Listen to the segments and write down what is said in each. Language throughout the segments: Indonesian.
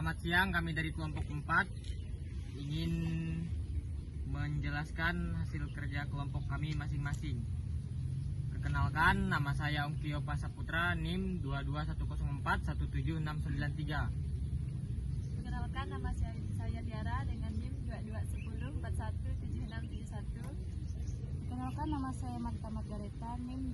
Selamat siang, kami dari kelompok 4 ingin menjelaskan hasil kerja kelompok kami masing-masing. Perkenalkan, nama saya Ungkio Pasaputra, NIM 22104-17693. Perkenalkan, nama saya Tiara dengan NIM 2210417671. Perkenalkan, nama saya Marta Margareta, NIM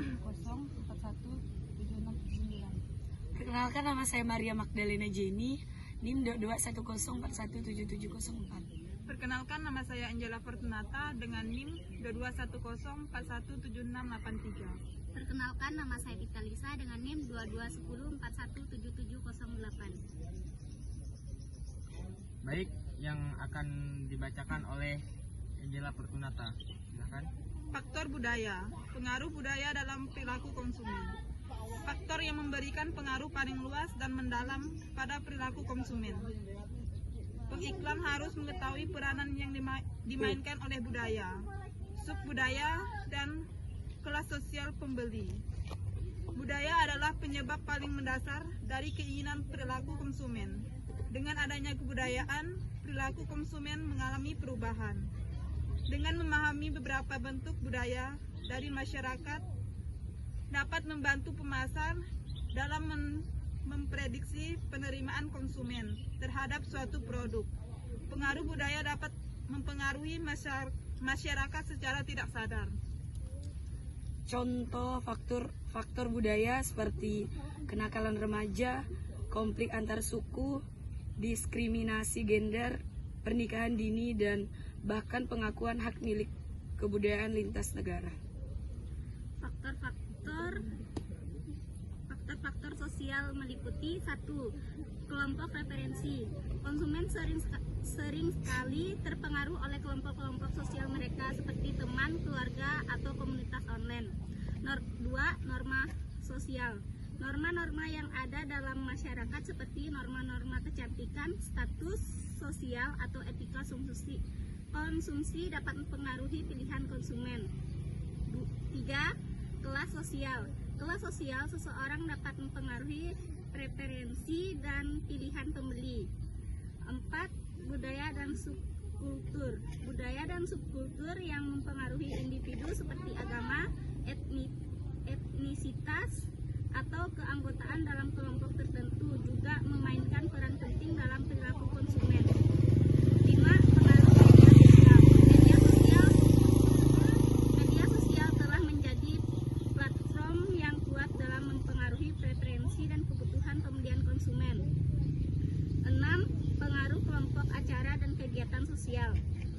2210417679. Perkenalkan, nama saya Maria Magdalena Jenny, NIM 2210417704. Perkenalkan, nama saya Angela Fortunata dengan NIM 2210417683. Perkenalkan, nama saya Vitalisa dengan NIM 2210417708. Baik, yang akan dibacakan oleh Angela Fortunata. Silakan. Faktor budaya, pengaruh budaya dalam perilaku konsumen. Faktor yang memberikan pengaruh paling luas dan mendalam pada perilaku konsumen. Pengiklan harus mengetahui peranan yang dimainkan oleh budaya, subbudaya, dan kelas sosial pembeli. Budaya adalah penyebab paling mendasar dari keinginan perilaku konsumen. Dengan adanya kebudayaan, perilaku konsumen mengalami perubahan. Dengan memahami beberapa bentuk budaya dari masyarakat, dapat membantu pemasar dalam memprediksi penerimaan konsumen terhadap suatu produk. Pengaruh budaya dapat mempengaruhi masyarakat secara tidak sadar. Contoh faktor budaya seperti kenakalan remaja, konflik antar suku, diskriminasi gender, pernikahan dini, dan bahkan pengakuan hak milik kebudayaan lintas negara. Faktor sosial meliputi 1. Kelompok referensi. Konsumen sering sekali terpengaruh oleh kelompok-kelompok sosial mereka seperti teman, keluarga, atau komunitas online. 2. Norma sosial. Norma-norma yang ada dalam masyarakat seperti norma-norma kecantikan, status sosial, atau etika konsumsi dapat mempengaruhi pilihan konsumen. 3. Kelas sosial. Kelas sosial seseorang dapat mempengaruhi preferensi dan pilihan pembeli. 4. Budaya dan subkultur. Budaya dan subkultur yang mempengaruhi individu seperti agama, etnisitas, atau keanggotaan dalam kelompok tertentu juga memainkan peran penting dalam perilaku konsumen. 5. Pengaruh media sosial. Media sosial telah menjadi platform yang kuat dalam mempengaruhi preferensi dan kebutuhan pembelian konsumen. 6. Pengaruh kelompok acara dan kegiatan sosial.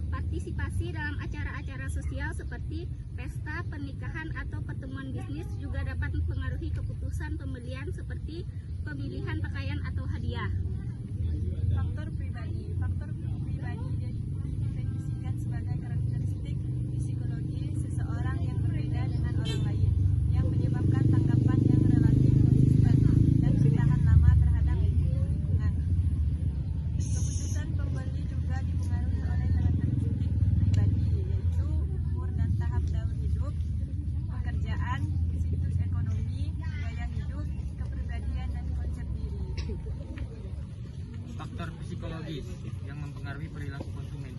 Partisipasi dalam acara-acara sosial seperti pesta, pernikahan, atau pertemuan bisnis juga dapat mempengaruhi keputusan pembelian seperti pemilihan pakaian atau hadiah. Faktor pribadi. Faktor pribadi didefinisikan sebagai karakteristik psikologi seseorang yang berbeda dengan orang lain, yang menyebabkan tanggapan yang relatif konsisten dan bertahan lama terhadap lingkungan. Keputusan pembeli juga dipengaruhi oleh karakteristik pribadi, yaitu umur dan tahap daur hidup, pekerjaan, situs ekonomi, gaya hidup, kepribadian, dan konsep diri. Faktor psikologis yang mempengaruhi perilaku konsumen.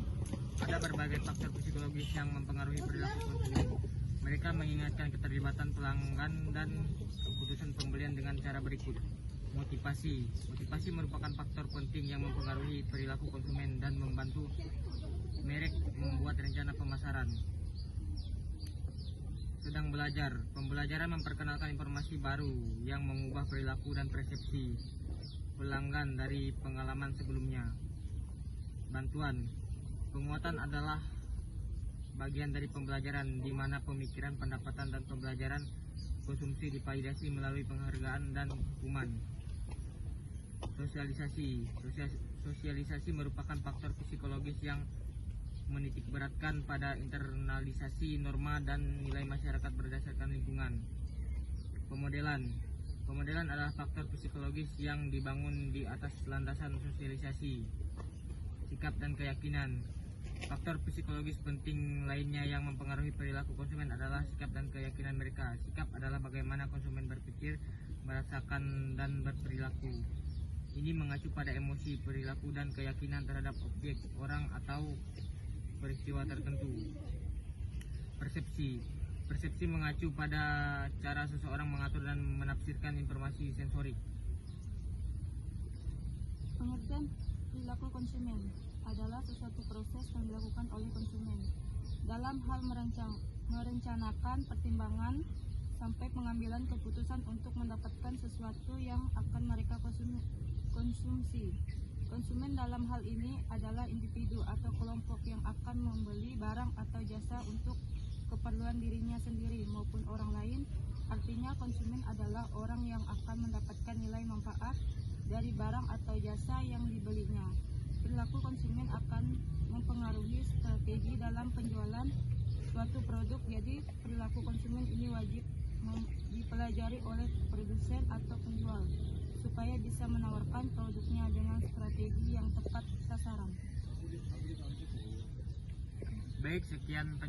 Ada berbagai faktor psikologis yang mempengaruhi perilaku konsumen. Mereka mengingatkan keterlibatan pelanggan dan keputusan pembelian dengan cara berikut. Motivasi. Motivasi merupakan faktor penting yang mempengaruhi perilaku konsumen dan membantu merek membuat rencana pemasaran. Sedang belajar. Pembelajaran memperkenalkan informasi baru yang mengubah perilaku dan persepsi pelanggan dari pengalaman sebelumnya. Bantuan. Penguatan adalah bagian dari pembelajaran di mana pemikiran, pendapatan, dan pembelajaran konsumsi divalidasi melalui penghargaan dan hukuman. Sosialisasi. Sosialisasi merupakan faktor psikologis yang menitikberatkan pada internalisasi norma dan nilai masyarakat berdasarkan lingkungan. Pemodelan. Pemodelan adalah faktor psikologis yang dibangun di atas landasan sosialisasi, sikap, dan keyakinan. Faktor psikologis penting lainnya yang mempengaruhi perilaku konsumen adalah sikap dan keyakinan mereka. Sikap adalah bagaimana konsumen berpikir, merasakan, dan berperilaku. ini mengacu pada emosi, perilaku, dan keyakinan terhadap objek, orang, atau peristiwa tertentu. Persepsi mengacu pada cara seseorang mengatur dan menafsirkan informasi sensorik. Pengertian perilaku konsumen adalah sesuatu proses yang dilakukan oleh konsumen dalam hal merencanakan pertimbangan sampai pengambilan keputusan untuk mendapatkan sesuatu yang akan mereka konsumsi. Konsumen dalam hal ini adalah individu atau kelompok yang akan membeli barang atau jasa untuk keperluan dirinya sendiri maupun orang lain. Artinya konsumen adalah orang yang akan mendapatkan nilai manfaat dari barang atau jasa yang dibelinya. Perilaku konsumen akan mempengaruhi strategi dalam penjualan suatu produk. Jadi perilaku konsumen ini wajib dipelajari oleh produsen atau penjual supaya bisa menawarkan produknya dengan strategi yang tepat sasaran. Baik, sekian